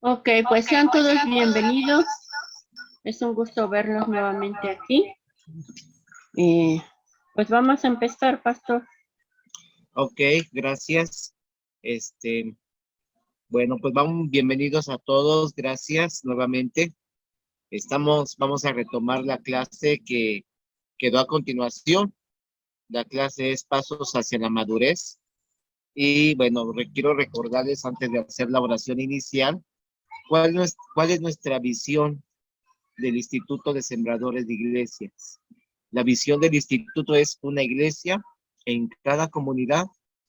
Ok, pues sean todos bienvenidos. Es un gusto verlos nuevamente aquí. Pues vamos a empezar, pastor. Ok, gracias. Bueno, pues bienvenidos a todos. Gracias nuevamente. Vamos a retomar la clase que quedó a continuación. La clase es Pasos hacia la Madurez. Y bueno, quiero recordarles antes de hacer la oración inicial, cuál es nuestra visión del Instituto de Sembradores de Iglesias. La visión del instituto es una iglesia en cada comunidad,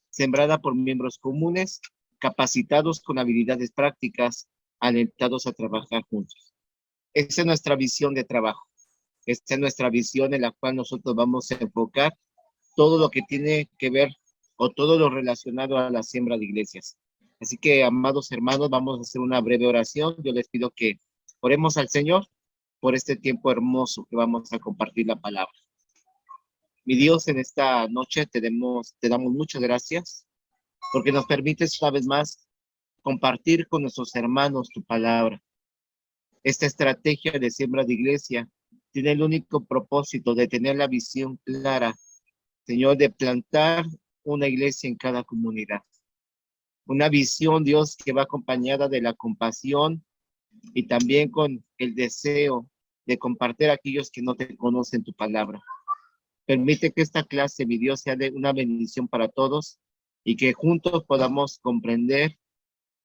sembrada por miembros comunes, capacitados con habilidades prácticas, alentados a trabajar juntos. Esa es nuestra visión de trabajo. Esta es nuestra visión en la cual nosotros vamos a enfocar todo lo que tiene que ver o todo lo relacionado a la siembra de iglesias. Así que, amados hermanos, vamos a hacer una breve oración. Yo les pido que oremos al Señor por este tiempo hermoso que vamos a compartir la palabra. Mi Dios, en esta noche te damos muchas gracias porque nos permites una vez más compartir con nuestros hermanos tu palabra. Esta estrategia de siembra de iglesia tiene el único propósito de tener la visión clara, Señor, de plantar una iglesia en cada comunidad. Una visión, Dios, que va acompañada de la compasión y también con el deseo de compartir a aquellos que no te conocen tu palabra. Permite que esta clase, mi Dios, sea de una bendición para todos y que juntos podamos comprender,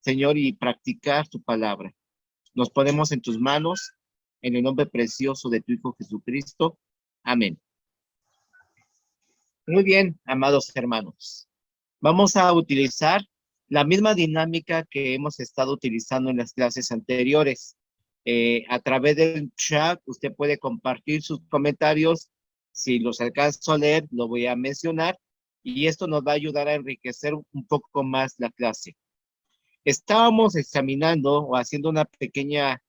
Señor, y practicar tu palabra. Nos ponemos en tus manos, en el nombre precioso de tu Hijo Jesucristo. Amén. Muy bien, amados hermanos. Vamos a utilizar la misma dinámica que hemos estado utilizando en las clases anteriores. A través del chat, usted puede compartir sus comentarios. Si los alcanzo a leer, lo voy a mencionar. Y esto nos va a ayudar a enriquecer un poco más la clase. Estábamos examinando o haciendo una pequeña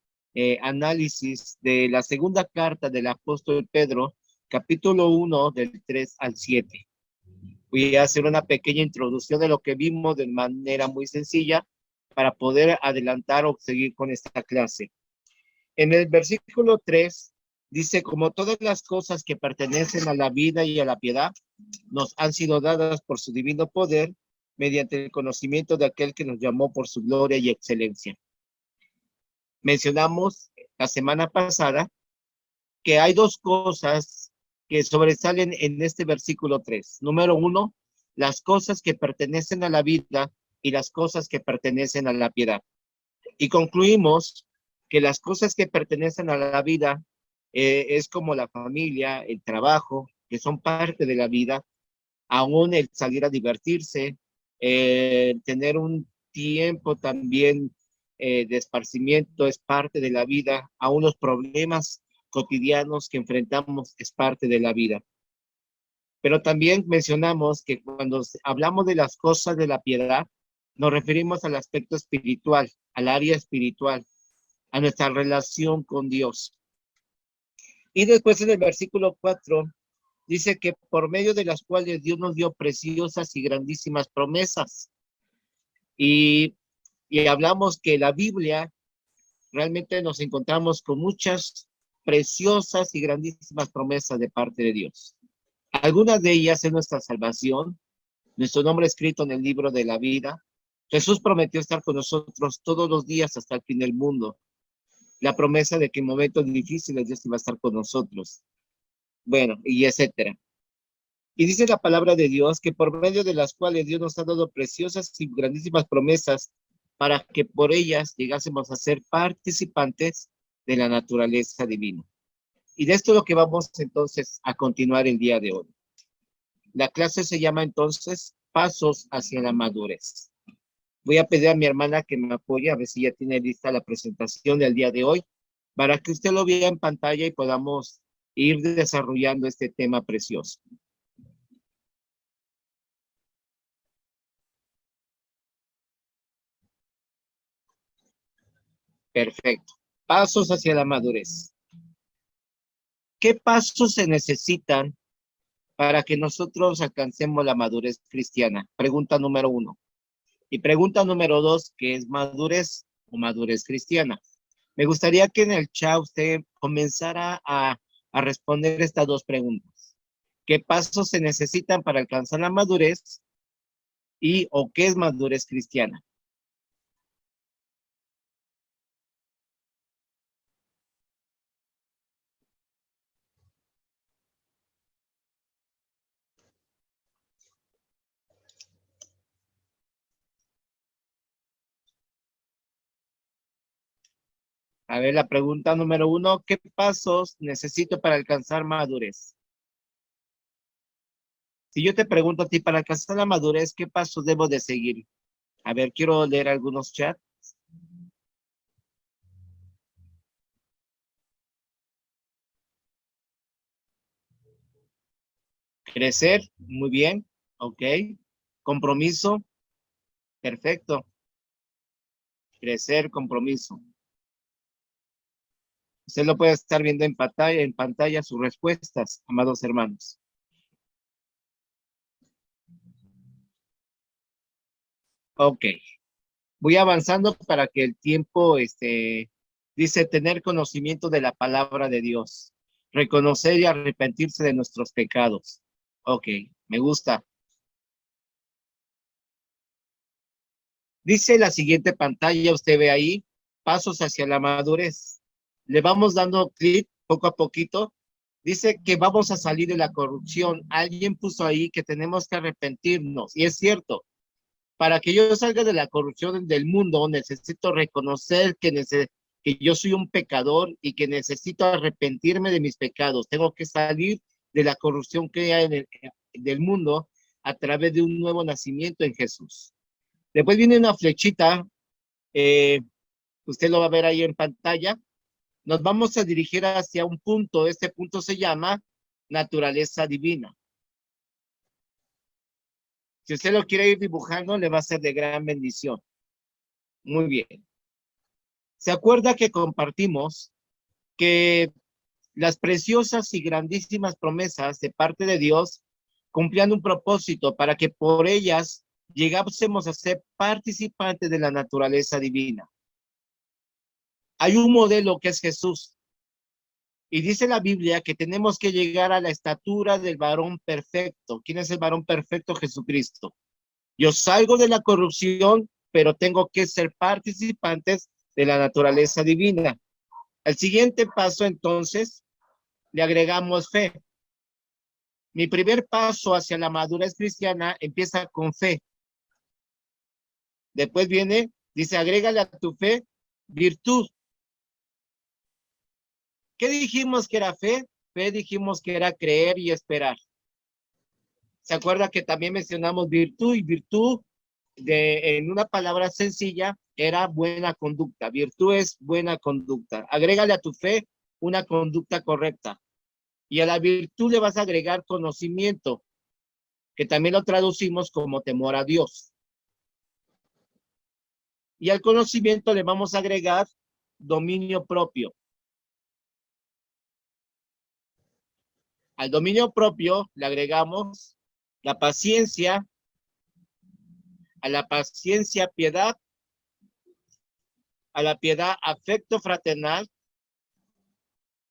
análisis de la segunda carta del apóstol Pedro, capítulo 1, del 3 al 7. Voy a hacer una pequeña introducción de lo que vimos de manera muy sencilla para poder adelantar o seguir con esta clase. En el versículo 3 dice, como todas las cosas que pertenecen a la vida y a la piedad, nos han sido dadas por su divino poder, mediante el conocimiento de aquel que nos llamó por su gloria y excelencia. Mencionamos la semana pasada que hay dos cosas que sobresalen en este versículo 3. Número 1, las cosas que pertenecen a la vida y las cosas que pertenecen a la piedad. Y concluimos que las cosas que pertenecen a la vida es como la familia, el trabajo, que son parte de la vida, aún el salir a divertirse, tener un tiempo también de esparcimiento es parte de la vida, aún los problemas cotidianos que enfrentamos es parte de la vida. Pero también mencionamos que cuando hablamos de las cosas de la piedad, nos referimos al aspecto espiritual, al área espiritual, a nuestra relación con Dios. Y después en el versículo 4 dice que por medio de las cuales Dios nos dio preciosas y grandísimas promesas. Y hablamos que la Biblia realmente nos encontramos con muchas preciosas y grandísimas promesas de parte de Dios. Algunas de ellas es nuestra salvación, nuestro nombre escrito en el libro de la vida. Jesús prometió estar con nosotros todos los días hasta el fin del mundo. La promesa de que en momentos difíciles Dios iba a estar con nosotros. Bueno, y etcétera. Y dice la palabra de Dios que por medio de las cuales Dios nos ha dado preciosas y grandísimas promesas para que por ellas llegásemos a ser participantes de la naturaleza divina. Y de esto es lo que vamos entonces a continuar el día de hoy. La clase se llama entonces Pasos hacia la Madurez. Voy a pedir a mi hermana que me apoye a ver si ya tiene lista la presentación del día de hoy para que usted lo vea en pantalla y podamos ir desarrollando este tema precioso. Perfecto. Pasos hacia la madurez. ¿Qué pasos se necesitan para que nosotros alcancemos la madurez cristiana? Pregunta número 1. Y pregunta número 2, ¿qué es madurez? o madurez cristiana. Me gustaría que en el chat usted comenzara a responder estas dos preguntas. ¿Qué pasos se necesitan para alcanzar la madurez? ¿Y o qué es madurez cristiana? A ver, la pregunta número 1, ¿qué pasos necesito para alcanzar madurez? Si yo te pregunto a ti, para alcanzar la madurez, ¿qué pasos debo de seguir? A ver, quiero leer algunos chats. Crecer, muy bien, ok. Compromiso, perfecto. Crecer, compromiso. Usted lo puede estar viendo en pantalla sus respuestas, amados hermanos. Ok. Voy avanzando para que el tiempo, dice, tener conocimiento de la palabra de Dios, reconocer y arrepentirse de nuestros pecados. Ok, me gusta. Dice la siguiente pantalla, usted ve ahí, pasos hacia la madurez. Le vamos dando clic poco a poquito. Dice que vamos a salir de la corrupción. Alguien puso ahí que tenemos que arrepentirnos, y es cierto. Para que yo salga de la corrupción del mundo, necesito reconocer que yo soy un pecador y que necesito arrepentirme de mis pecados. Tengo que salir de la corrupción que hay del mundo a través de un nuevo nacimiento en Jesús. Después viene una flechita, eh, usted lo va a ver ahí en pantalla. Nos vamos a dirigir hacia un punto. Este punto se llama naturaleza divina. Si usted lo quiere ir dibujando, le va a ser de gran bendición. Muy bien. ¿Se acuerda que compartimos que las preciosas y grandísimas promesas de parte de Dios cumplían un propósito para que por ellas llegásemos a ser participantes de la naturaleza divina? Hay un modelo que es Jesús. Y dice la Biblia que tenemos que llegar a la estatura del varón perfecto. ¿Quién es el varón perfecto? Jesucristo. Yo salgo de la corrupción, pero tengo que ser participantes de la naturaleza divina. El siguiente paso, entonces, le agregamos fe. Mi primer paso hacia la madurez cristiana empieza con fe. Después viene, dice, agrégale a tu fe virtud. ¿Qué dijimos que era fe? Fe dijimos que era creer y esperar. ¿Se acuerda que también mencionamos virtud? Y virtud, en una palabra sencilla, era buena conducta. Virtud es buena conducta. Agrégale a tu fe una conducta correcta. Y a la virtud le vas a agregar conocimiento, que también lo traducimos como temor a Dios. Y al conocimiento le vamos a agregar dominio propio. Al dominio propio le agregamos la paciencia, a la paciencia piedad, a la piedad afecto fraternal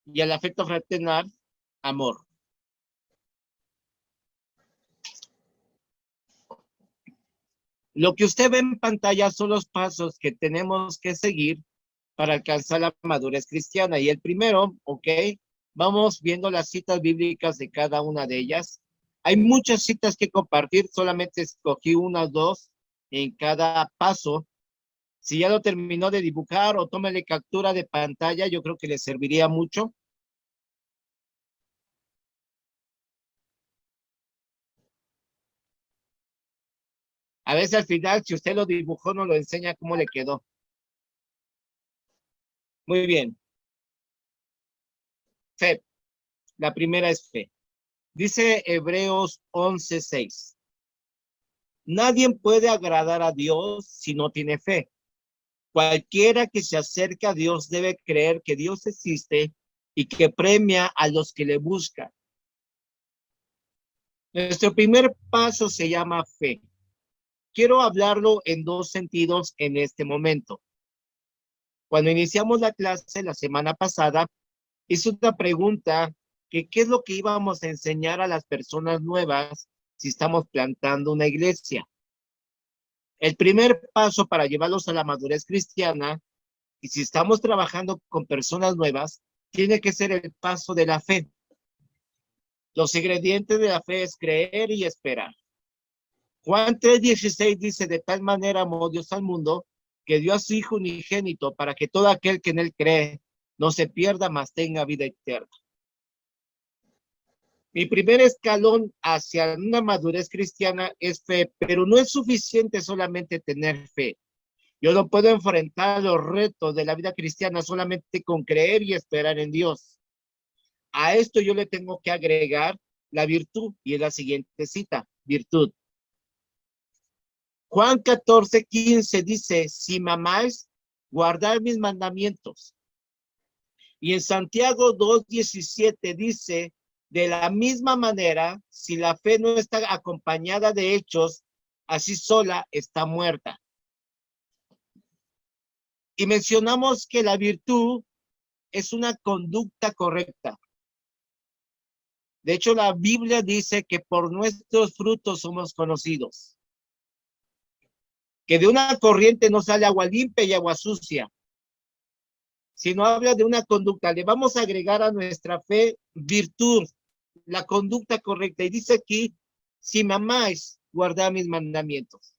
y al afecto fraternal amor. Lo que usted ve en pantalla son los pasos que tenemos que seguir para alcanzar la madurez cristiana. Y el primero, ok, vamos viendo las citas bíblicas de cada una de ellas. Hay muchas citas que compartir, solamente escogí unas dos en cada paso. Si ya lo terminó de dibujar o tómale captura de pantalla, yo creo que le serviría mucho. A veces al final, si usted lo dibujó, no lo enseña cómo le quedó. Muy bien. Fe. La primera es fe. Dice Hebreos 11:6. Nadie puede agradar a Dios si no tiene fe. Cualquiera que se acerca a Dios debe creer que Dios existe y que premia a los que le buscan. Nuestro primer paso se llama fe. Quiero hablarlo en dos sentidos en este momento. Cuando iniciamos la clase la semana pasada, hice una pregunta que qué es lo que íbamos a enseñar a las personas nuevas si estamos plantando una iglesia. El primer paso para llevarlos a la madurez cristiana, y si estamos trabajando con personas nuevas, tiene que ser el paso de la fe. Los ingredientes de la fe es creer y esperar. Juan 3:16 dice, de tal manera amó Dios al mundo, que dio a su Hijo unigénito para que todo aquel que en él cree no se pierda, mas tenga vida eterna. Mi primer escalón hacia una madurez cristiana es fe, pero no es suficiente solamente tener fe. Yo no puedo enfrentar los retos de la vida cristiana solamente con creer y esperar en Dios. A esto yo le tengo que agregar la virtud, y es la siguiente cita, virtud. Juan 14:15 dice, si me amáis, guardad mis mandamientos. Y en Santiago 2:17 dice, de la misma manera, si la fe no está acompañada de hechos, así sola está muerta. Y mencionamos que la virtud es una conducta correcta. De hecho, la Biblia dice que por nuestros frutos somos conocidos. Que de una corriente no sale agua limpia y agua sucia, sino habla de una conducta. Le vamos a agregar a nuestra fe virtud, la conducta correcta. Y dice aquí, si me amáis, guardad mis mandamientos.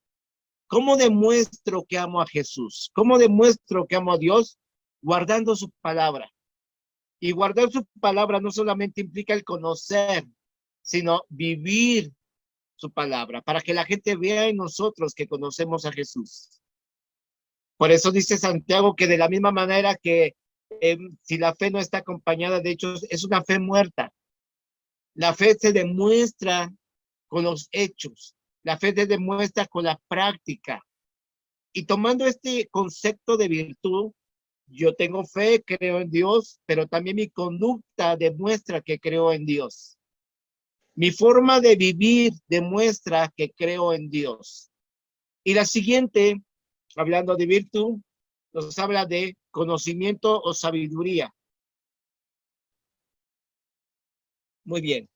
¿Cómo demuestro que amo a Jesús? ¿Cómo demuestro que amo a Dios? Guardando su palabra. Y guardar su palabra no solamente implica el conocer, sino vivir su palabra, para que la gente vea en nosotros que conocemos a Jesús. Por eso dice Santiago que de la misma manera que si la fe no está acompañada de hechos, es una fe muerta. La fe se demuestra con los hechos. La fe se demuestra con la práctica. Y tomando este concepto de virtud, yo tengo fe, creo en Dios, pero también mi conducta demuestra que creo en Dios. Mi forma de vivir demuestra que creo en Dios. Y la siguiente, hablando de virtud, nos habla de conocimiento o sabiduría. Muy bien.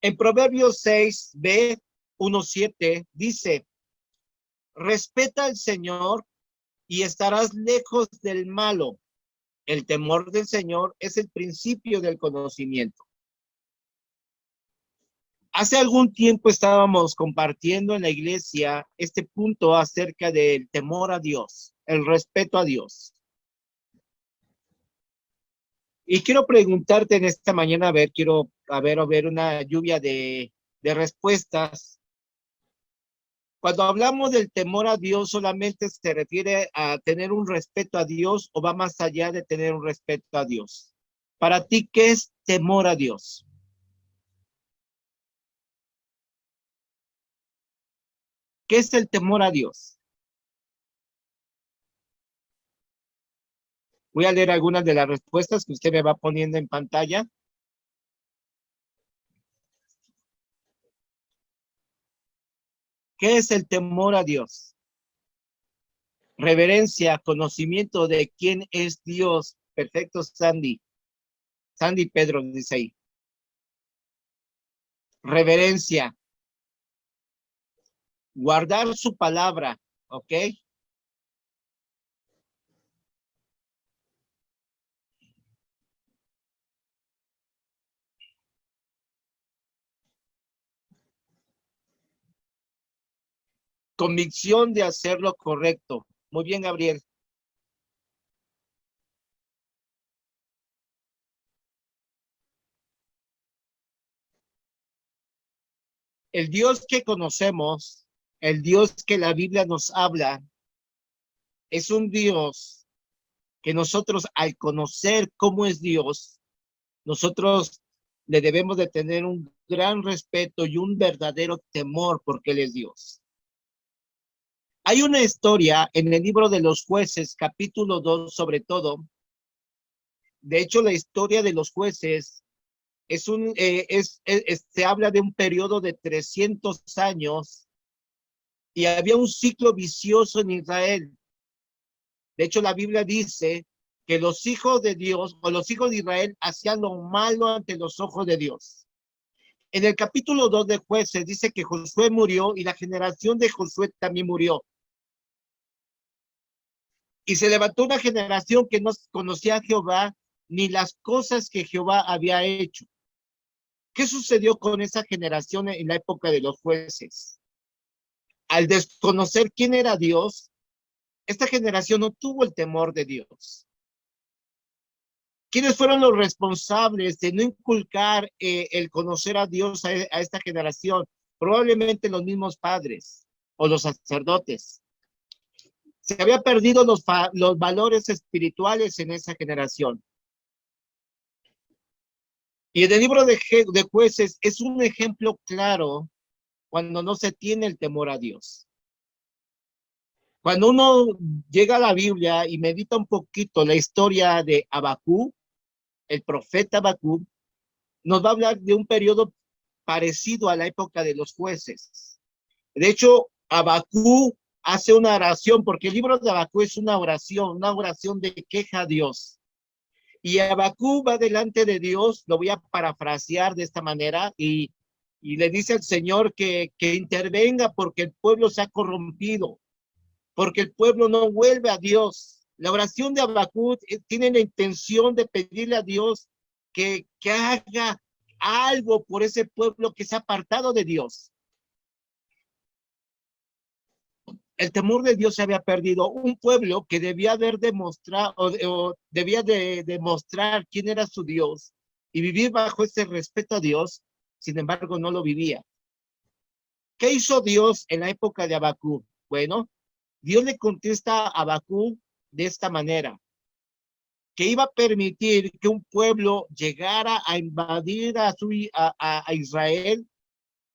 En Proverbios 6b 1:7 dice, respeta al Señor y estarás lejos del malo. El temor del Señor es el principio del conocimiento. Hace algún tiempo estábamos compartiendo en la iglesia este punto acerca del temor a Dios, el respeto a Dios. Y quiero preguntarte en esta mañana, quiero ver una lluvia de respuestas. Cuando hablamos del temor a Dios, ¿solamente se refiere a tener un respeto a Dios o va más allá de tener un respeto a Dios? Para ti, ¿qué es temor a Dios? ¿Qué es el temor a Dios? Voy a leer algunas de las respuestas que usted me va poniendo en pantalla. ¿Qué es el temor a Dios? Reverencia, conocimiento de quién es Dios. Perfecto, Sandy. Sandy Pedro dice ahí. Reverencia. Guardar su palabra, ¿ok? Convicción de hacer lo correcto. Muy bien, Gabriel. El Dios que conocemos, el Dios que la Biblia nos habla, es un Dios que nosotros al conocer cómo es Dios, nosotros le debemos de tener un gran respeto y un verdadero temor porque Él es Dios. Hay una historia en el libro de los Jueces, capítulo 2, sobre todo. De hecho, la historia de los jueces se habla de un periodo de 300 años y había un ciclo vicioso en Israel. De hecho, la Biblia dice que los hijos de Dios o los hijos de Israel hacían lo malo ante los ojos de Dios. En el capítulo 2 de Jueces dice que Josué murió y la generación de Josué también murió. Y se levantó una generación que no conocía a Jehová ni las cosas que Jehová había hecho. ¿Qué sucedió con esa generación en la época de los jueces? Al desconocer quién era Dios, esta generación no tuvo el temor de Dios. ¿Quiénes fueron los responsables de no inculcar el conocer a Dios a esta generación? Probablemente los mismos padres o los sacerdotes. Se había perdido los valores espirituales en esa generación. Y en el libro de Jueces es un ejemplo claro cuando no se tiene el temor a Dios. Cuando uno llega a la Biblia y medita un poquito la historia de Abacú, el profeta Abacú, nos va a hablar de un periodo parecido a la época de los jueces. De hecho, Abacú hace una oración, porque el libro de Abacú es una oración de queja a Dios. Y Abacú va delante de Dios, lo voy a parafrasear de esta manera, y le dice al Señor que intervenga porque el pueblo se ha corrompido, porque el pueblo no vuelve a Dios. La oración de Abacú tiene la intención de pedirle a Dios que haga algo por ese pueblo que se ha apartado de Dios. El temor de Dios se había perdido. Un pueblo que debía haber demostrado o debía de demostrar quién era su Dios y vivir bajo ese respeto a Dios, sin embargo no lo vivía. ¿Qué hizo Dios en la época de Abacú? Bueno, Dios le contesta a Abacú de esta manera, que iba a permitir que un pueblo llegara a invadir a Israel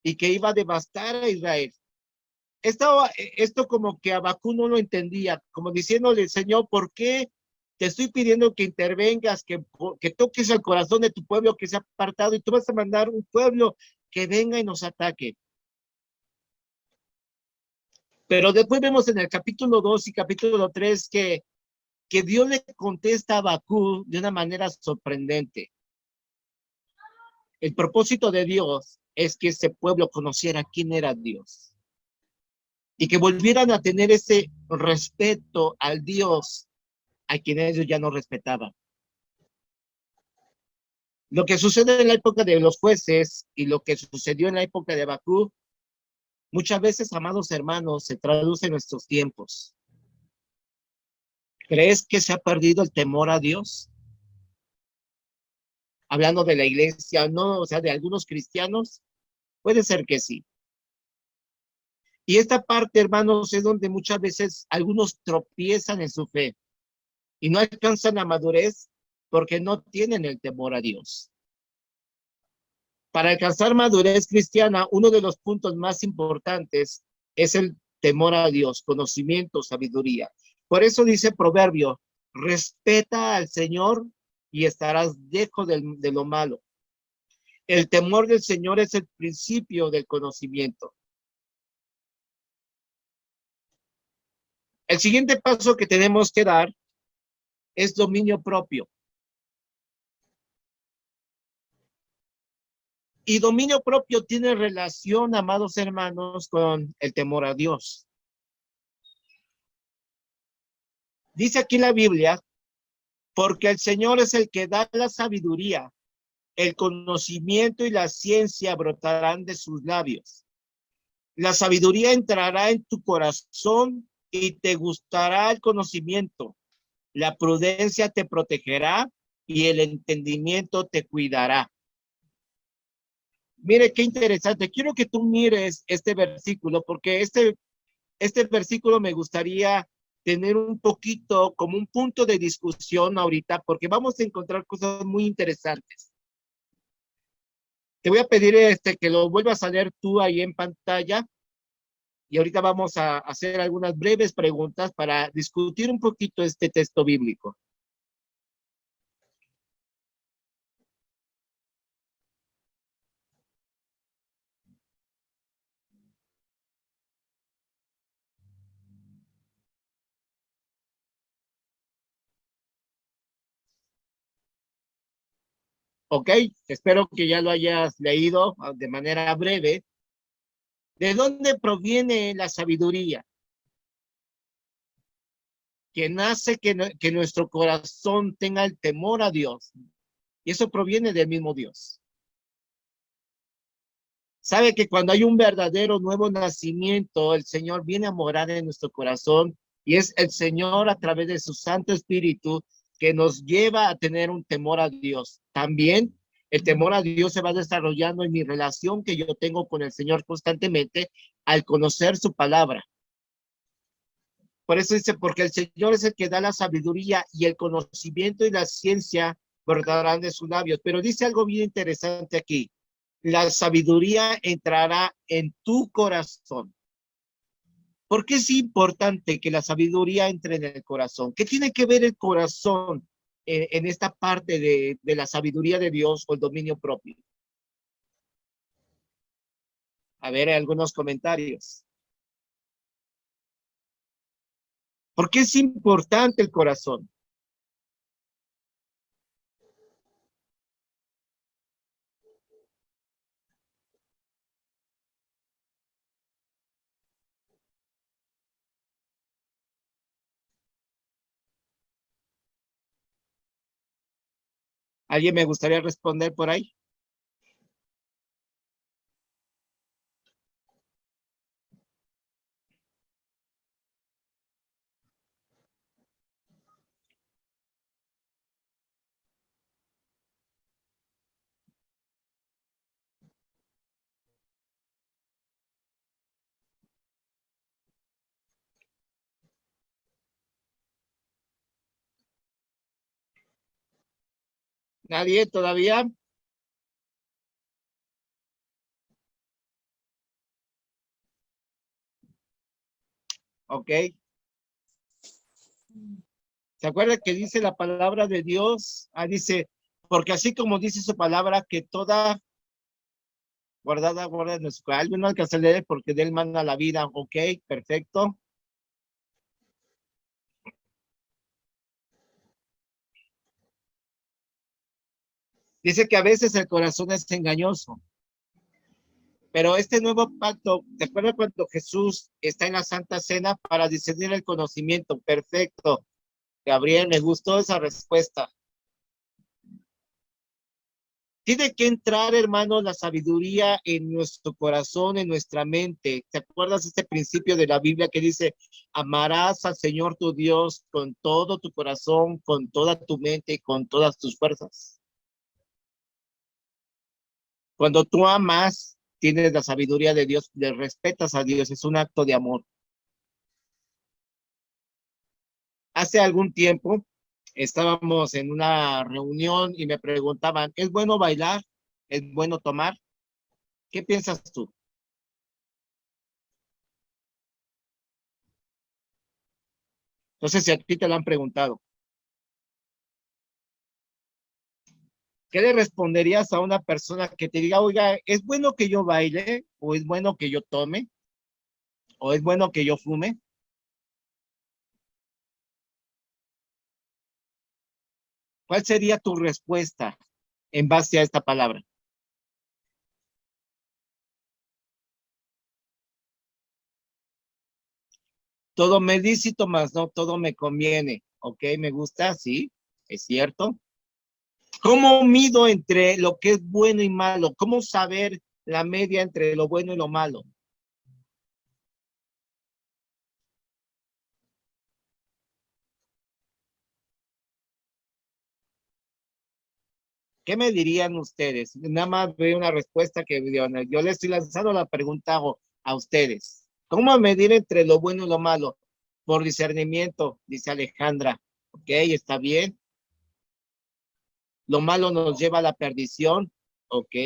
y que iba a devastar a Israel. Esto como que Abacú no lo entendía, como diciéndole, Señor, ¿por qué te estoy pidiendo que intervengas, que toques el corazón de tu pueblo que se ha apartado y tú vas a mandar un pueblo que venga y nos ataque? Pero después vemos en el capítulo 2 y capítulo 3 que Dios le contesta a Abacú de una manera sorprendente. El propósito de Dios es que ese pueblo conociera quién era Dios y que volvieran a tener ese respeto al Dios a quien ellos ya no respetaban. Lo que sucede en la época de los jueces y lo que sucedió en la época de Abacú, muchas veces, amados hermanos, se traduce en nuestros tiempos. ¿Crees que se ha perdido el temor a Dios? Hablando de la iglesia, no, o sea, de algunos cristianos, puede ser que sí. Y esta parte, hermanos, es donde muchas veces algunos tropiezan en su fe y no alcanzan la madurez porque no tienen el temor a Dios. Para alcanzar madurez cristiana, uno de los puntos más importantes es el temor a Dios, conocimiento, sabiduría. Por eso dice Proverbio, respeta al Señor y estarás lejos de lo malo. El temor del Señor es el principio del conocimiento. El siguiente paso que tenemos que dar es dominio propio. Y dominio propio tiene relación, amados hermanos, con el temor a Dios. Dice aquí la Biblia, porque el Señor es el que da la sabiduría, el conocimiento y la ciencia brotarán de sus labios. La sabiduría entrará en tu corazón y te gustará el conocimiento. La prudencia te protegerá y el entendimiento te cuidará. Mire qué interesante. Quiero que tú mires este versículo porque este versículo me gustaría tener un poquito como un punto de discusión ahorita porque vamos a encontrar cosas muy interesantes. Te voy a pedir que lo vuelvas a leer tú ahí en pantalla y ahorita vamos a hacer algunas breves preguntas para discutir un poquito este texto bíblico. ¿Ok? Espero que ya lo hayas leído de manera breve. ¿De dónde proviene la sabiduría? Que nace que nuestro corazón tenga el temor a Dios. Y eso proviene del mismo Dios. Sabe que cuando hay un verdadero nuevo nacimiento, el Señor viene a morar en nuestro corazón y es el Señor a través de su Santo Espíritu que nos lleva a tener un temor a Dios. También el temor a Dios se va desarrollando en mi relación que yo tengo con el Señor constantemente al conocer su palabra. Por eso dice, porque el Señor es el que da la sabiduría y el conocimiento y la ciencia brotarán de sus labios. Pero dice algo bien interesante aquí. La sabiduría entrará en tu corazón. ¿Por qué es importante que la sabiduría entre en el corazón? ¿Qué tiene que ver el corazón en esta parte de la sabiduría de Dios o el dominio propio? A ver, algunos comentarios. ¿Por qué es importante el corazón? ¿Alguien me gustaría responder por ahí? ¿Nadie todavía? Ok. ¿Se acuerda que dice la palabra de Dios? Dice, porque así como dice su palabra, que toda guardada en nuestro alma, no alcanza a leer porque de él manda la vida. Ok, perfecto. Dice que a veces el corazón es engañoso, pero este nuevo pacto, ¿te acuerdas cuando Jesús está en la Santa Cena para discernir el conocimiento? Perfecto. Gabriel, me gustó esa respuesta. Tiene que entrar, hermano, la sabiduría en nuestro corazón, en nuestra mente. ¿Te acuerdas de este principio de la Biblia que dice, amarás al Señor tu Dios con todo tu corazón, con toda tu mente y con todas tus fuerzas? Cuando tú amas, tienes la sabiduría de Dios, le respetas a Dios, es un acto de amor. Hace algún tiempo estábamos en una reunión y me preguntaban, ¿es bueno bailar? ¿Es bueno tomar? ¿Qué piensas tú? No sé si a ti te lo han preguntado. ¿Qué le responderías a una persona que te diga, oiga, ¿es bueno que yo baile? ¿O es bueno que yo tome? ¿O es bueno que yo fume? ¿Cuál sería tu respuesta en base a esta palabra? Todo me lícito, más no todo me conviene. Ok, me gusta, sí, es cierto. ¿Cómo mido entre lo que es bueno y malo? ¿Cómo saber la media entre lo bueno y lo malo? ¿Qué me dirían ustedes? Nada más veo una respuesta que yo le estoy lanzando la pregunta a ustedes. ¿Cómo medir entre lo bueno y lo malo? Por discernimiento, dice Alejandra. Ok, está bien. Lo malo nos lleva a la perdición. Ok.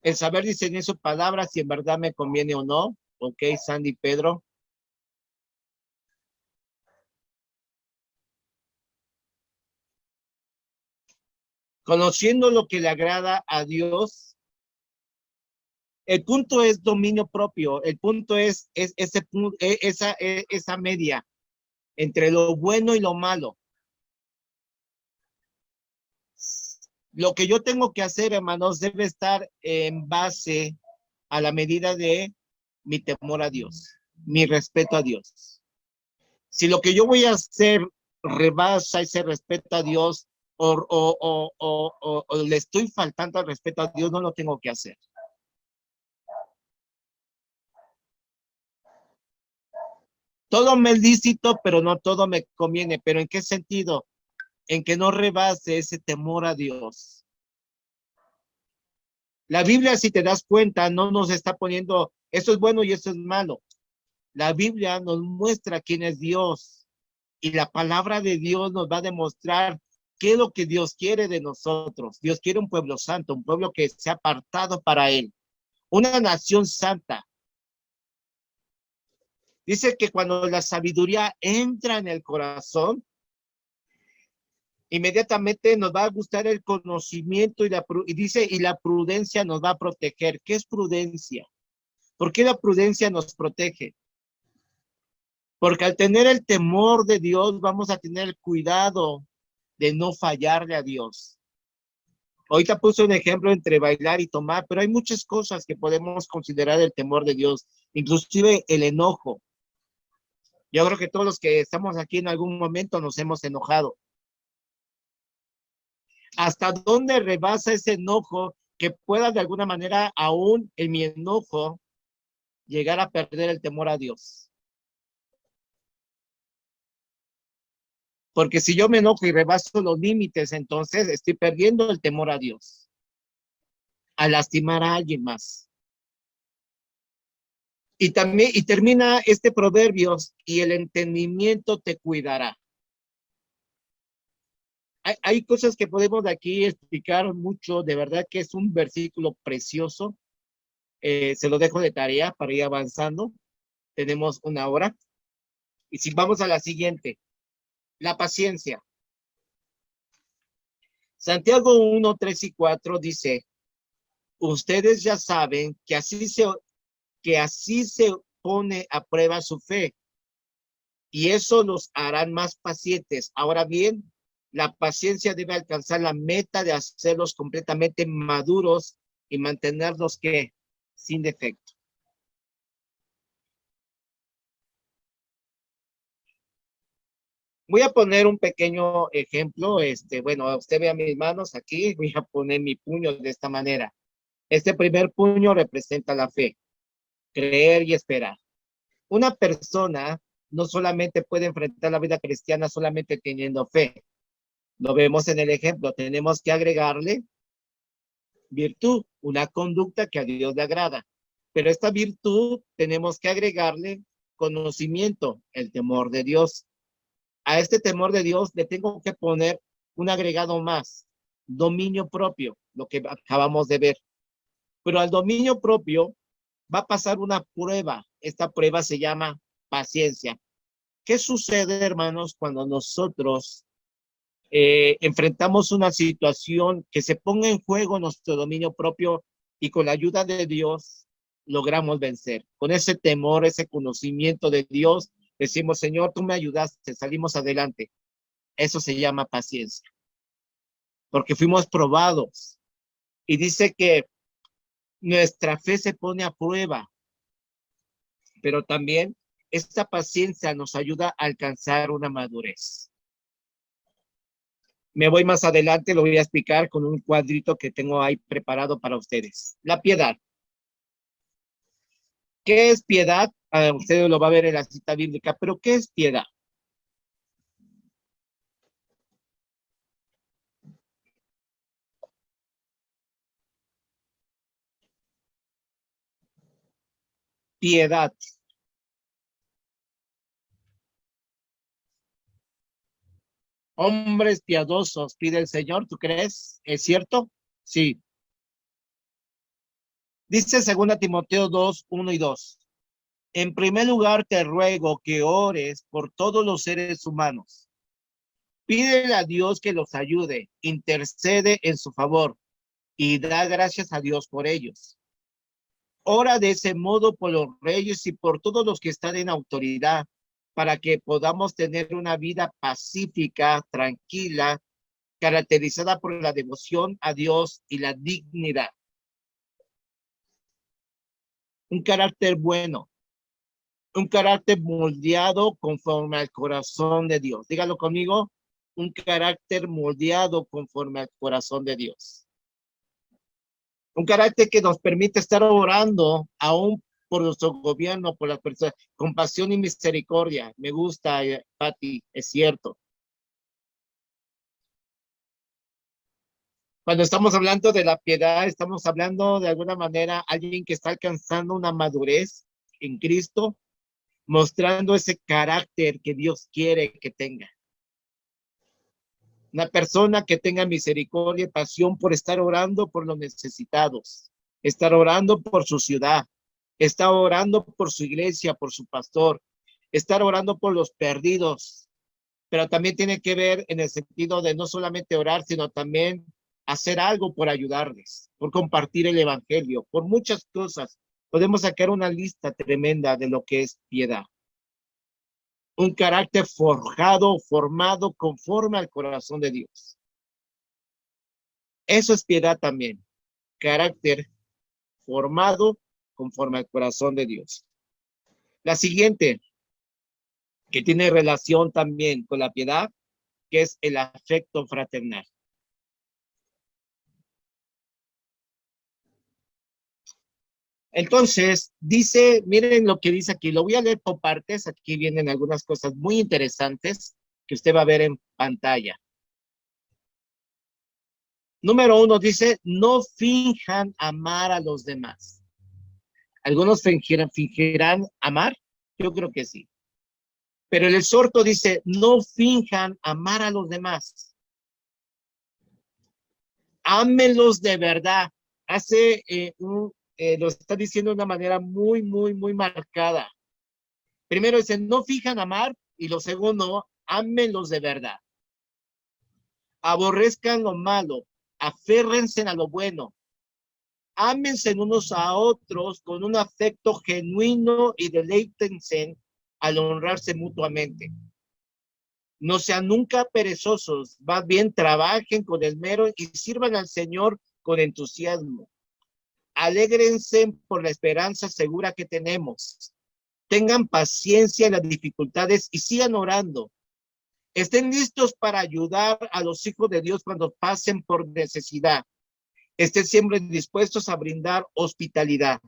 El saber discernir su palabra, si en verdad me conviene o no. Ok, Sandy Pedro. Conociendo lo que le agrada a Dios. El punto es dominio propio. El punto es esa media entre lo bueno y lo malo. Lo que yo tengo que hacer, hermanos, debe estar en base a la medida de mi temor a Dios, mi respeto a Dios. Si lo que yo voy a hacer rebasa ese respeto a Dios o le estoy faltando al respeto a Dios, no lo tengo que hacer. Todo me es lícito, pero no todo me conviene. ¿Pero en qué sentido? En que no rebase ese temor a Dios. La Biblia, si te das cuenta, no nos está poniendo esto es bueno y esto es malo. La Biblia nos muestra quién es Dios y la palabra de Dios nos va a demostrar qué es lo que Dios quiere de nosotros. Dios quiere un pueblo santo, un pueblo que sea apartado para Él, una nación santa. Dice que cuando la sabiduría entra en el corazón, inmediatamente nos va a gustar el conocimiento y dice, y la prudencia nos va a proteger. ¿Qué es prudencia? ¿Por qué la prudencia nos protege? Porque al tener el temor de Dios, vamos a tener el cuidado de no fallarle a Dios. Ahorita puse un ejemplo entre bailar y tomar, pero hay muchas cosas que podemos considerar el temor de Dios, inclusive el enojo. Yo creo que todos los que estamos aquí en algún momento nos hemos enojado. ¿Hasta dónde rebasa ese enojo que pueda de alguna manera, aún en mi enojo, llegar a perder el temor a Dios? Porque si yo me enojo y rebaso los límites, entonces estoy perdiendo el temor a Dios, a lastimar a alguien más. Y también, y termina este proverbio, y el entendimiento te cuidará. Hay cosas que podemos de aquí explicar mucho, de verdad que es un versículo precioso. Se lo dejo de tarea para ir avanzando. Tenemos una hora. Y si vamos a la siguiente, la paciencia. Santiago 1, 3 y 4 dice, ustedes ya saben que así se pone a prueba su fe y eso los harán más pacientes. Ahora bien, la paciencia debe alcanzar la meta de hacerlos completamente maduros y mantenerlos que sin defecto. Voy a poner un pequeño ejemplo. Bueno, usted vea mis manos aquí, voy a poner mi puño de esta manera. Este primer puño representa la fe, creer y esperar. Una persona no solamente puede enfrentar la vida cristiana solamente teniendo fe. Lo vemos en el ejemplo. Tenemos que agregarle virtud, una conducta que a Dios le agrada. Pero esta virtud tenemos que agregarle conocimiento, el temor de Dios. A este temor de Dios le tengo que poner un agregado más, dominio propio, lo que acabamos de ver. Pero al dominio propio va a pasar una prueba. Esta prueba se llama paciencia. ¿Qué sucede, hermanos, cuando nosotros enfrentamos una situación que se ponga en juego nuestro dominio propio y con la ayuda de Dios logramos vencer? Con ese temor, ese conocimiento de Dios, decimos, Señor, tú me ayudaste, salimos adelante. Eso se llama paciencia, porque fuimos probados. Y dice que nuestra fe se pone a prueba, pero también esta paciencia nos ayuda a alcanzar una madurez. Me voy más adelante, lo voy a explicar con un cuadrito que tengo ahí preparado para ustedes. La piedad. ¿Qué es piedad? Ustedes lo va a ver en la cita bíblica, pero ¿qué es piedad? Piedad. Hombres piadosos, pide el Señor, ¿tú crees? ¿Es cierto? Sí. Dice 2 Timoteo 2, 1 y 2. En primer lugar, te ruego que ores por todos los seres humanos. Pídele a Dios que los ayude, intercede en su favor y da gracias a Dios por ellos. Ora de ese modo por los reyes y por todos los que están en autoridad, para que podamos tener una vida pacífica, tranquila caracterizada por la devoción a Dios y la dignidad. Un carácter bueno, un carácter moldeado conforme al corazón de Dios. Dígalo conmigo, un carácter moldeado conforme al corazón de Dios. Un carácter que nos permite estar orando aún por nuestro gobierno, por las personas, compasión y misericordia. Me gusta, Pati, es cierto. Cuando estamos hablando de la piedad, estamos hablando de alguna manera alguien que está alcanzando una madurez en Cristo, mostrando ese carácter que Dios quiere que tenga. Una persona que tenga misericordia y pasión por estar orando por los necesitados, estar orando por su ciudad, estar orando por su iglesia, por su pastor, estar orando por los perdidos, pero también tiene que ver en el sentido de no solamente orar, sino también hacer algo por ayudarles, por compartir el evangelio, por muchas cosas. Podemos sacar una lista tremenda de lo que es piedad. Un carácter forjado, formado conforme al corazón de Dios. Eso es piedad también. Carácter formado conforme al corazón de Dios. La siguiente, que tiene relación también con la piedad, que es el afecto fraternal. Entonces, dice, miren lo que dice aquí, lo voy a leer por partes, aquí vienen algunas cosas muy interesantes que usted va a ver en pantalla. Número 1 dice, no finjan amar a los demás. ¿Algunos fingirán amar? Yo creo que sí. Pero el exhorto dice, no finjan amar a los demás. Ámenlos de verdad. Lo está diciendo de una manera muy marcada. Primero dice, no fijan amar, y lo segundo, ámenlos de verdad. Aborrezcan lo malo, aférrense a lo bueno. Ámense unos a otros con un afecto genuino y deleítense al honrarse mutuamente. No sean nunca perezosos, más bien trabajen con esmero y sirvan al Señor con entusiasmo. Alégrense por la esperanza segura que tenemos. Tengan paciencia en las dificultades y sigan orando. Estén listos para ayudar a los hijos de Dios cuando pasen por necesidad. Estén siempre dispuestos a brindar hospitalidad.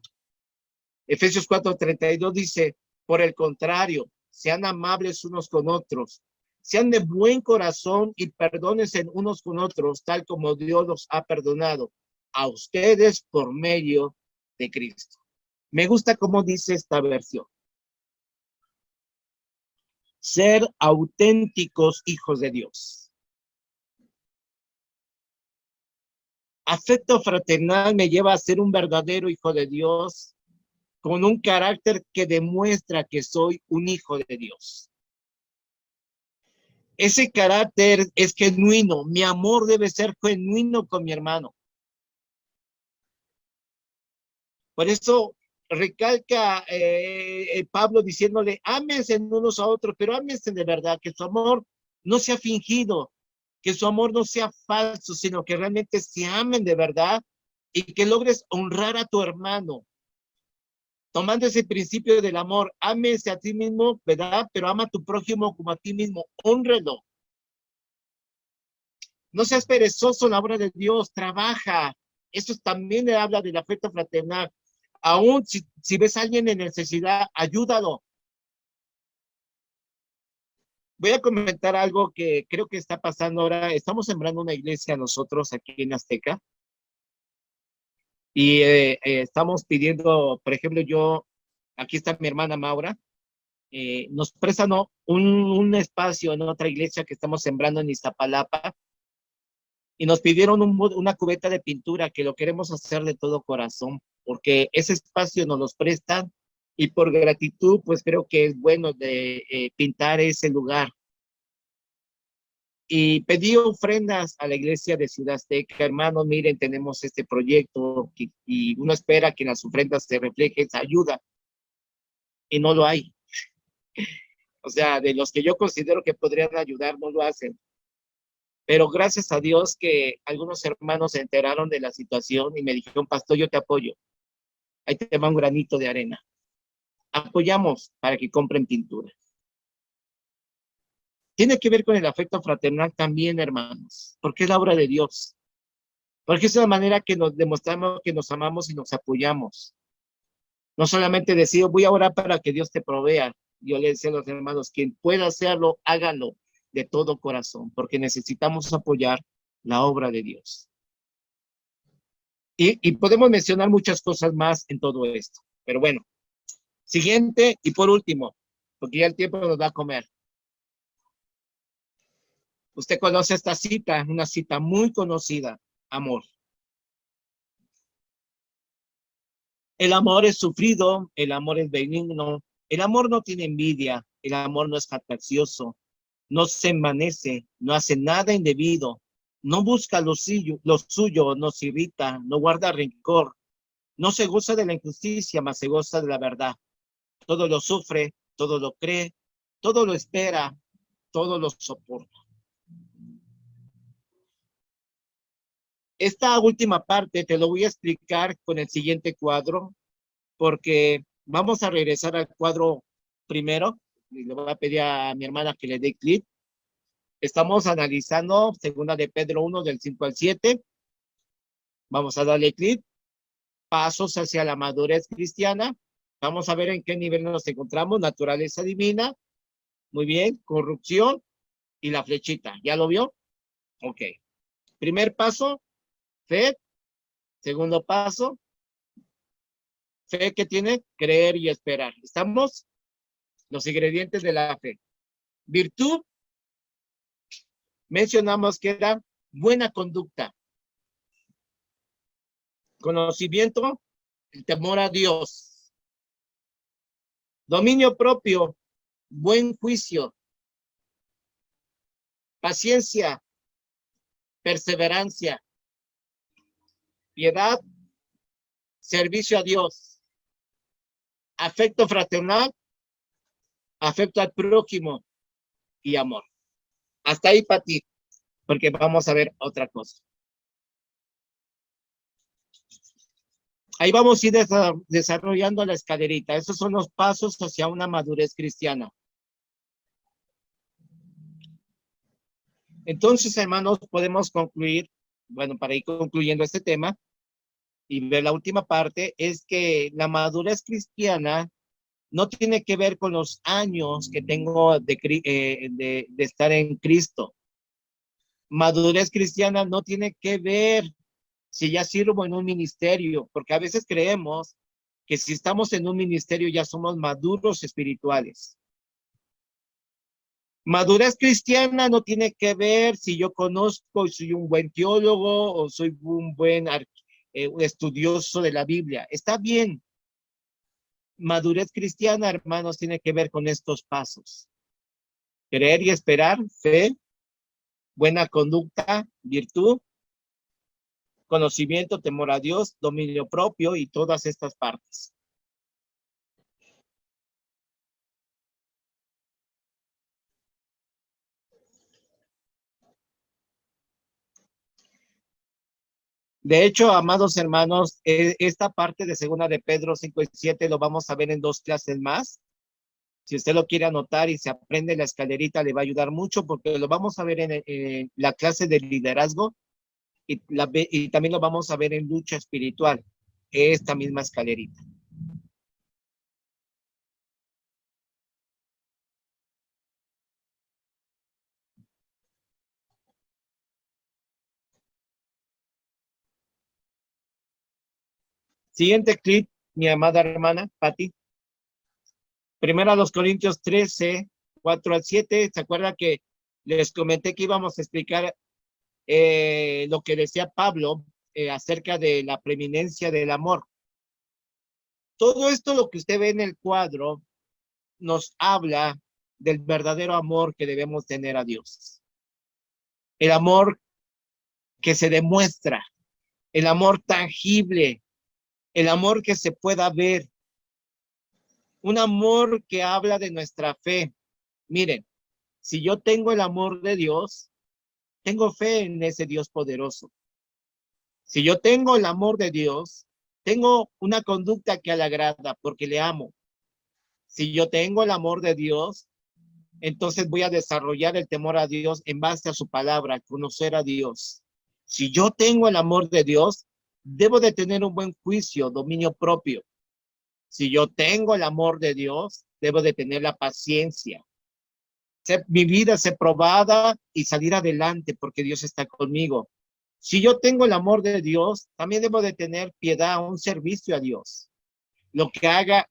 Efesios 4:32 dice, por el contrario, sean amables unos con otros, sean de buen corazón y perdónense unos con otros, tal como Dios los ha perdonado a ustedes por medio de Cristo. Me gusta cómo dice esta versión. Ser auténticos hijos de Dios. Afecto fraternal me lleva a ser un verdadero hijo de Dios con un carácter que demuestra que soy un hijo de Dios. Ese carácter es genuino. Mi amor debe ser genuino con mi hermano. Por eso recalca Pablo diciéndole, ámense unos a otros, pero ámense de verdad, que su amor no sea fingido, que su amor no sea falso, sino que realmente se amen de verdad y que logres honrar a tu hermano. Tomando ese principio del amor, ámese a ti mismo, ¿verdad? Pero ama a tu prójimo como a ti mismo, hónrelo. No seas perezoso en la obra de Dios, trabaja. Eso también le habla del afecto fraternal. Aún si ves a alguien en necesidad, ayúdalo. Voy a comentar algo que creo que está pasando ahora. Estamos sembrando una iglesia nosotros aquí en Azteca. Y estamos pidiendo, por ejemplo, aquí está mi hermana Maura, nos prestan un espacio en otra iglesia que estamos sembrando en Iztapalapa y nos pidieron una cubeta de pintura que lo queremos hacer de todo corazón porque ese espacio nos los prestan y por gratitud pues creo que es bueno de pintar ese lugar. Y pedí ofrendas a la iglesia de Ciudad Azteca, hermanos, miren, tenemos este proyecto y uno espera que en las ofrendas se refleje esa ayuda y no lo hay. O sea, de los que yo considero que podrían ayudar, no lo hacen. Pero gracias a Dios que algunos hermanos se enteraron de la situación y me dijeron, pastor, yo te apoyo. Ahí te va un granito de arena. Apoyamos para que compren pintura. Tiene que ver con el afecto fraternal también, hermanos, porque es la obra de Dios. Porque es una manera que nos demostramos que nos amamos y nos apoyamos. No solamente decir, voy a orar para que Dios te provea. Yo le decía a los hermanos, quien pueda hacerlo, hágalo de todo corazón, porque necesitamos apoyar la obra de Dios. Y podemos mencionar muchas cosas más en todo esto. Pero bueno, siguiente y por último, porque ya el tiempo nos va a comer. Usted conoce esta cita, una cita muy conocida, amor. El amor es sufrido, el amor es benigno, el amor no tiene envidia, el amor no es jactancioso, no se envanece, no hace nada indebido, no busca lo suyo, no se irrita, no guarda rencor, no se goza de la injusticia, mas se goza de la verdad. Todo lo sufre, todo lo cree, todo lo espera, todo lo soporta. Esta última parte te lo voy a explicar con el siguiente cuadro, porque vamos a regresar al cuadro primero, y le voy a pedir a mi hermana que le dé clic. Estamos analizando segunda de Pedro 1 del 5 al 7. Vamos a darle clic. Pasos hacia la madurez cristiana. Vamos a ver en qué nivel nos encontramos. Naturaleza divina. Muy bien. Corrupción y la flechita. ¿Ya lo vio? Ok. Primer paso, fe. Segundo paso, fe que tiene, creer y esperar. ¿Estamos? Los ingredientes de la fe. Virtud, mencionamos que era buena conducta. Conocimiento, el temor a Dios. Dominio propio, buen juicio. Paciencia, perseverancia. Piedad, servicio a Dios. Afecto fraternal, afecto al prójimo y amor. Hasta ahí para ti, porque vamos a ver otra cosa. Ahí vamos a ir desarrollando la escalerita. Esos son los pasos hacia una madurez cristiana. Entonces, hermanos, podemos concluir, bueno, para ir concluyendo este tema y ver la última parte, es que la madurez cristiana no tiene que ver con los años que tengo de estar en Cristo. Madurez cristiana no tiene que ver si ya sirvo en un ministerio, porque a veces creemos que si estamos en un ministerio ya somos maduros espirituales. Madurez cristiana no tiene que ver si yo conozco y soy un buen teólogo o soy un buen estudioso de la Biblia. Está bien. Madurez cristiana, hermanos, tiene que ver con estos pasos. Creer y esperar, fe, buena conducta, virtud, conocimiento, temor a Dios, dominio propio y todas estas partes. De hecho, amados hermanos, esta parte de segunda de Pedro 5 y 7 lo vamos a ver en 2 clases más. Si usted lo quiere anotar y se aprende la escalerita, le va a ayudar mucho porque lo vamos a ver en la clase de liderazgo y también lo vamos a ver en lucha espiritual, esta misma escalerita. Siguiente clip, mi amada hermana, Patti. Primero a los Corintios 13, 4 al 7. ¿Se acuerda que les comenté que íbamos a explicar lo que decía Pablo acerca de la preeminencia del amor? Todo esto, lo que usted ve en el cuadro, nos habla del verdadero amor que debemos tener a Dios. El amor que se demuestra, el amor tangible, el amor que se pueda ver, un amor que habla de nuestra fe. Miren, si yo tengo el amor de Dios, tengo fe en ese Dios poderoso. Si yo tengo el amor de Dios, tengo una conducta que le agrada porque le amo. Si yo tengo el amor de Dios, entonces voy a desarrollar el temor a Dios en base a su palabra, conocer a Dios. Si yo tengo el amor de Dios, debo de tener un buen juicio, dominio propio. Si yo tengo el amor de Dios, debo de tener la paciencia. Mi vida ser probada y salir adelante porque Dios está conmigo. Si yo tengo el amor de Dios, también debo de tener piedad, un servicio a Dios. Lo que haga,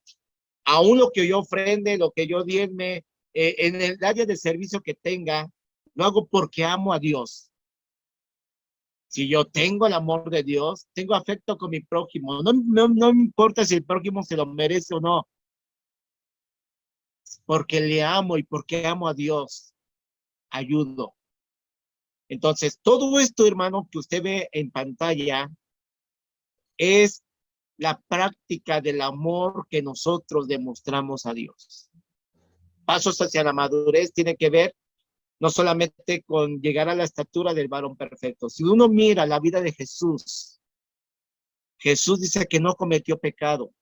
aún lo que yo ofrende, lo que yo diezme, en el área de servicio que tenga, lo hago porque amo a Dios. Si yo tengo el amor de Dios, tengo afecto con mi prójimo. No me importa si el prójimo se lo merece o no. Porque le amo y porque amo a Dios, ayudo. Entonces, todo esto, hermano, que usted ve en pantalla es la práctica del amor que nosotros demostramos a Dios. Pasos hacia la madurez tiene que ver no solamente con llegar a la estatura del varón perfecto. Si uno mira la vida de Jesús, Jesús dice que no cometió pecado.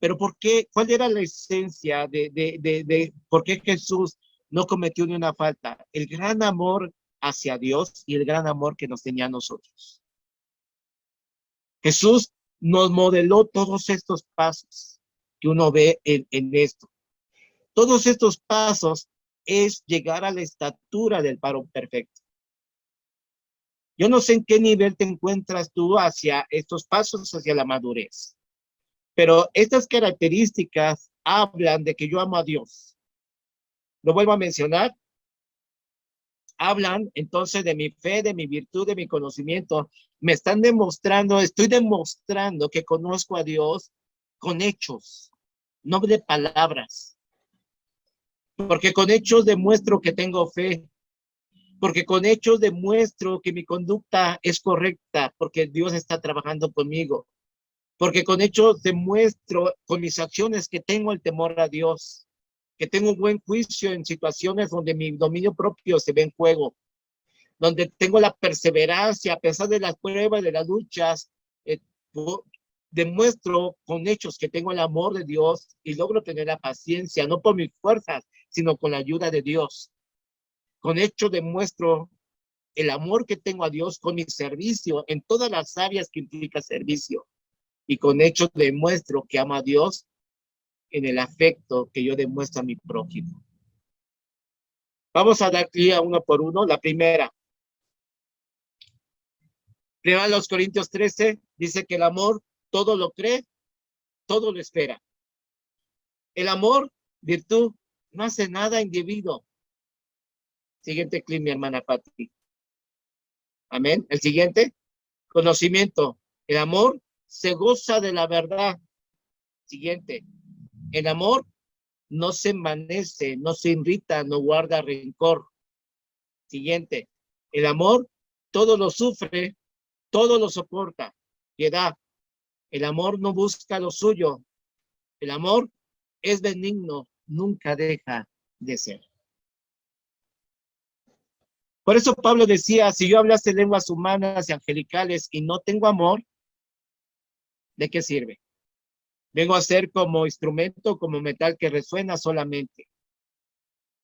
Pero ¿por qué? ¿Cuál era la esencia de por qué Jesús no cometió ni una falta? El gran amor hacia Dios y el gran amor que nos tenía a nosotros. Jesús nos modeló todos estos pasos que uno ve en esto. Todos estos pasos es llegar a la estatura del varón perfecto. Yo no sé en qué nivel te encuentras tú hacia estos pasos hacia la madurez, pero estas características hablan de que yo amo a Dios. Lo vuelvo a mencionar. Hablan entonces de mi fe, de mi virtud, de mi conocimiento. Me están demostrando, estoy demostrando que conozco a Dios con hechos, no de palabras. Porque con hechos demuestro que tengo fe. Porque con hechos demuestro que mi conducta es correcta, porque Dios está trabajando conmigo. Porque con hechos demuestro con mis acciones que tengo el temor a Dios, que tengo un buen juicio en situaciones donde mi dominio propio se ve en juego, donde tengo la perseverancia a pesar de las pruebas, de las luchas, demuestro con hechos que tengo el amor de Dios y logro tener la paciencia, no por mis fuerzas, sino con la ayuda de Dios. Con hechos demuestro el amor que tengo a Dios con mi servicio en todas las áreas que implica servicio. Y con hechos demuestro que amo a Dios en el afecto que yo demuestro a mi prójimo. Vamos a dar aquí a uno por uno. La primera. Primero los Corintios 13 dice que el amor todo lo cree, todo lo espera. El amor, virtud, no hace nada indebido. Siguiente clip, mi hermana Pati. Amén. El siguiente, conocimiento. El amor se goza de la verdad. Siguiente, el amor no se envanece, no se irrita, no guarda rencor. Siguiente, el amor todo lo sufre, todo lo soporta. Piedad, el amor no busca lo suyo. El amor es benigno, nunca deja de ser. Por eso Pablo decía, si yo hablase lenguas humanas y angelicales y no tengo amor, ¿de qué sirve? Vengo a ser como instrumento, como metal que resuena solamente.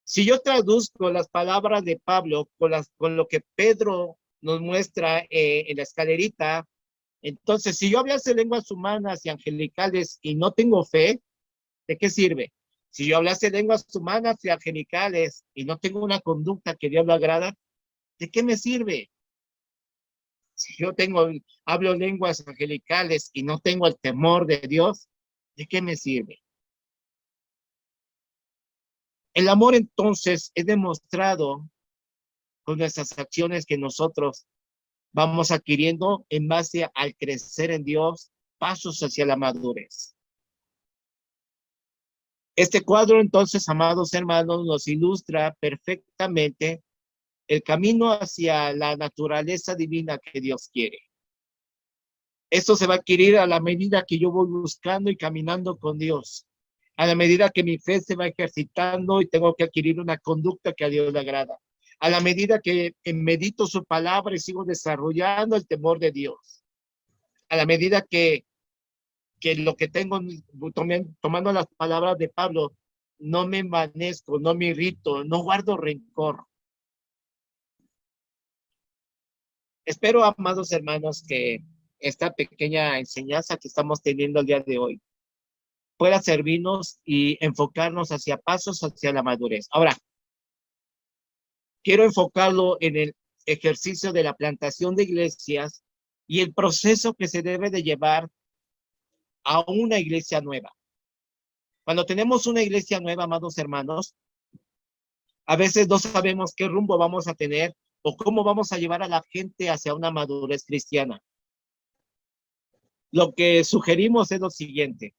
Si yo traduzco las palabras de Pablo con lo que Pedro nos muestra en la escalerita, entonces si yo hablase lenguas humanas y angelicales y no tengo fe, ¿de qué sirve? Si yo hablase lenguas humanas y angelicales y no tengo una conducta que Dios lo agrada, ¿de qué me sirve? Si yo hablo lenguas angelicales y no tengo el temor de Dios, ¿de qué me sirve? El amor entonces es demostrado con nuestras acciones que nosotros vamos adquiriendo en base al crecer en Dios, pasos hacia la madurez. Este cuadro entonces, amados hermanos, nos ilustra perfectamente el camino hacia la naturaleza divina que Dios quiere. Esto se va a adquirir a la medida que yo voy buscando y caminando con Dios. A la medida que mi fe se va ejercitando y tengo que adquirir una conducta que a Dios le agrada. a la medida que medito su palabra y sigo desarrollando el temor de Dios, a la medida que lo que tengo, tomando las palabras de Pablo, no me envanezco, no me irrito, no guardo rencor. Espero, amados hermanos, que esta pequeña enseñanza que estamos teniendo el día de hoy pueda servirnos y enfocarnos hacia pasos hacia la madurez. Ahora, quiero enfocarlo en el ejercicio de la plantación de iglesias y el proceso que se debe de llevar a una iglesia nueva. Cuando tenemos una iglesia nueva, amados hermanos, a veces no sabemos qué rumbo vamos a tener o cómo vamos a llevar a la gente hacia una madurez cristiana. Lo que sugerimos es lo siguiente.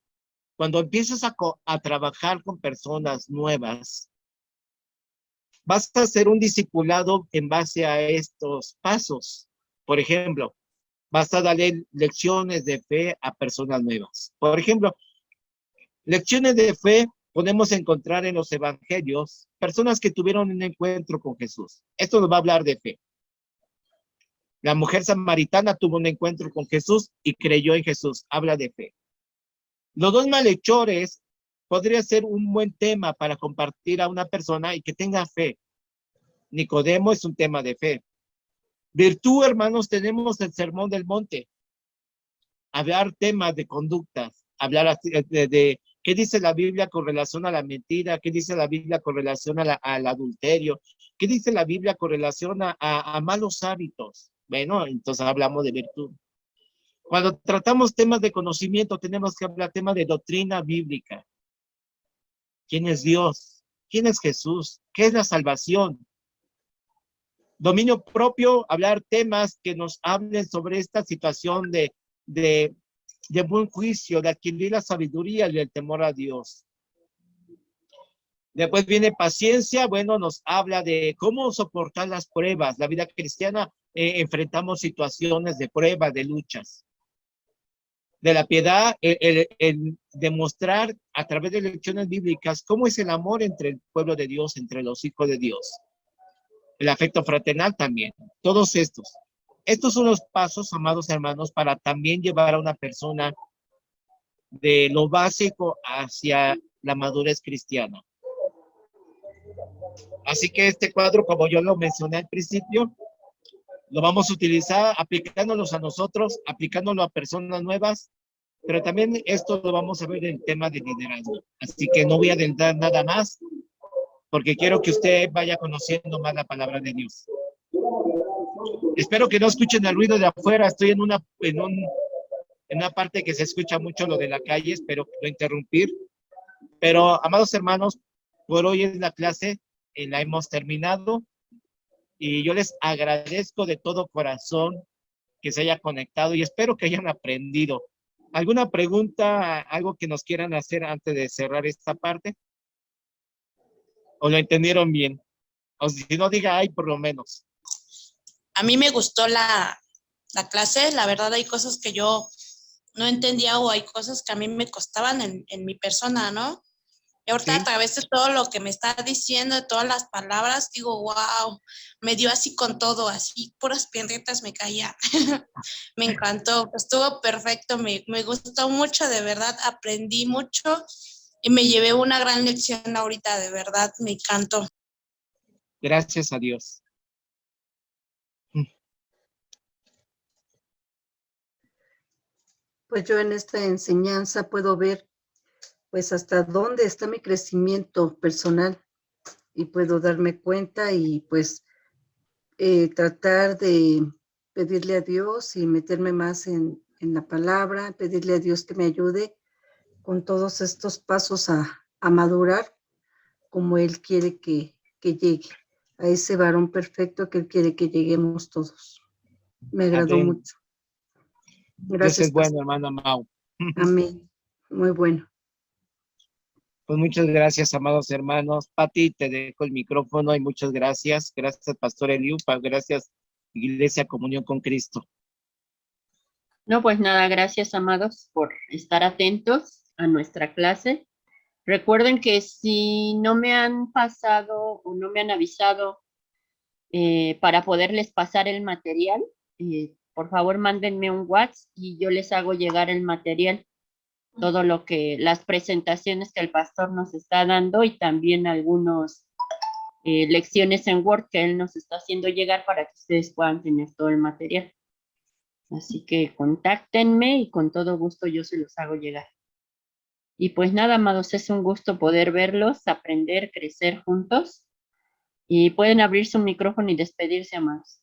Cuando empiezas a trabajar con personas nuevas, vas a hacer un discipulado en base a estos pasos. Por ejemplo, vas a darle lecciones de fe a personas nuevas. Por ejemplo, lecciones de fe podemos encontrar en los evangelios personas que tuvieron un encuentro con Jesús. Esto nos va a hablar de fe. La mujer samaritana tuvo un encuentro con Jesús y creyó en Jesús. Habla de fe. Los dos malhechores podría ser un buen tema para compartir a una persona y que tenga fe. Nicodemo es un tema de fe. Virtud, hermanos, tenemos el Sermón del Monte. Hablar temas de conductas, hablar de qué dice la Biblia con relación a la mentira, qué dice la Biblia con relación al adulterio, qué dice la Biblia con relación a malos hábitos. Bueno, entonces hablamos de virtud. Cuando tratamos temas de conocimiento, tenemos que hablar temas de doctrina bíblica. ¿Quién es Dios? ¿Quién es Jesús? ¿Qué es la salvación? Dominio propio, hablar temas que nos hablen sobre esta situación de buen juicio, de adquirir la sabiduría y el temor a Dios. Después viene paciencia, bueno, nos habla de cómo soportar las pruebas. La vida cristiana, enfrentamos situaciones de pruebas, de luchas. De la piedad, el demostrar a través de lecciones bíblicas cómo es el amor entre el pueblo de Dios, entre los hijos de Dios. El afecto fraternal también. Todos estos. Estos son los pasos, amados hermanos, para también llevar a una persona de lo básico hacia la madurez cristiana. Así que este cuadro, como yo lo mencioné al principio, lo vamos a utilizar aplicándolos a nosotros, aplicándolo a personas nuevas, pero también esto lo vamos a ver en tema de liderazgo. Así que no voy a adentrar nada más, porque quiero que usted vaya conociendo más la palabra de Dios. Espero que no escuchen el ruido de afuera. Estoy en una parte que se escucha mucho lo de la calle, espero no interrumpir. Pero, amados hermanos, por hoy es la clase, la hemos terminado. Y yo les agradezco de todo corazón que se haya conectado y espero que hayan aprendido. ¿Alguna pregunta, algo que nos quieran hacer antes de cerrar esta parte? ¿O lo entendieron bien? O si no, diga ay, por lo menos. A mí me gustó la clase, la verdad hay cosas que yo no entendía o hay cosas que a mí me costaban en mi persona, ¿no? Y ahorita Sí. a través de todo lo que me está diciendo, de todas las palabras, digo, wow, me dio así con todo, así puras piedritas me caía. Me encantó, estuvo perfecto, me gustó mucho, de verdad, aprendí mucho y me llevé una gran lección ahorita, de verdad, me encantó. Gracias a Dios. Pues yo en esta enseñanza puedo ver pues hasta dónde está mi crecimiento personal y puedo darme cuenta y pues tratar de pedirle a Dios y meterme más en la palabra, pedirle a Dios que me ayude con todos estos pasos a madurar como Él quiere que llegue, a ese varón perfecto que Él quiere que lleguemos todos. Me agradó Amén. mucho. Gracias. Dios es bueno, hermana Mau. Amén. Muy bueno. Pues muchas gracias, amados hermanos. Pati, te dejo el micrófono y muchas gracias. Gracias, Pastor Eliu. Gracias, Iglesia Comunión con Cristo. No, pues nada, gracias, amados, por estar atentos a nuestra clase. Recuerden que si no me han pasado o no me han avisado para poderles pasar el material. Por favor, mándenme un WhatsApp y yo les hago llegar el material, todo lo que, las presentaciones que el pastor nos está dando y también algunos lecciones en Word que él nos está haciendo llegar para que ustedes puedan tener todo el material. Así que contáctenme y con todo gusto yo se los hago llegar. Y pues nada, amados, es un gusto poder verlos, aprender, crecer juntos. Y pueden abrir su micrófono y despedirse, amados.